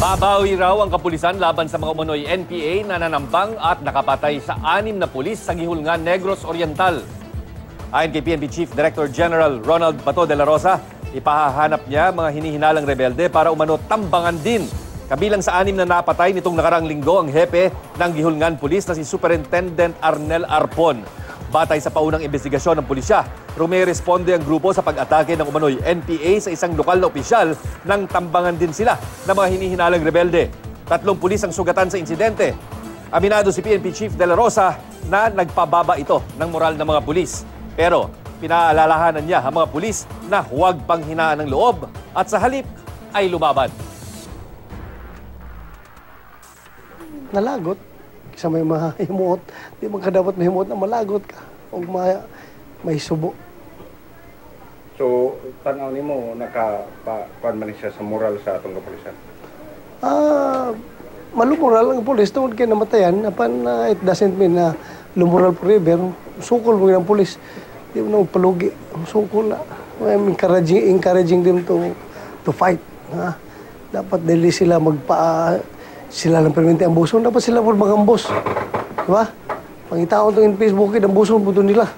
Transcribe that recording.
Babawi raw ang kapulisan laban sa mga umano'y NPA na nanambang at nakapatay sa 6 na pulis sa Gihulngan, Negros Oriental. Ayon kay PNP Chief Director General Ronald Bato de la Rosa, ipahahanap niya mga hinihinalang rebelde para umano tambangan din. Kabilang sa 6 na napatay nitong nakarang linggo ang hepe ng Gihulngan Police na si Superintendent Arnel Arpon. Batay sa paunang investigasyon ng pulisya, rumeresponde ang grupo sa pag-atake ng umano'y NPA sa isang lokal na opisyal nang tambangan din sila ng mga hinihinalang rebelde. 3 pulis ang sugatan sa insidente. Aminado si PNP Chief De La Rosa na nagpababa ito ng moral ng mga pulis. Pero pinaalalahanan niya ang mga pulis na huwag panghinaan ng loob at sa halip ay lumaban. Nalagot. Kasi may mahimuot. Di man ka dapat mahimuot na malagot ka. O may subo. So, tanaw ni mo, nakakuan man siya sa moral sa atong kapulisan? Malumural ang polis. Tungkol kayo namatayan, it doesn't mean na lumural forever. Sukol mo ng polis. Di mo na palugi. Sukol na. I'm encouraging them to fight. Ha? Dapat dili sila sila lang perminti ang buson. Dapat sila po mag-ambos. Diba? Pangitao itong in Facebook, ang buson po nila.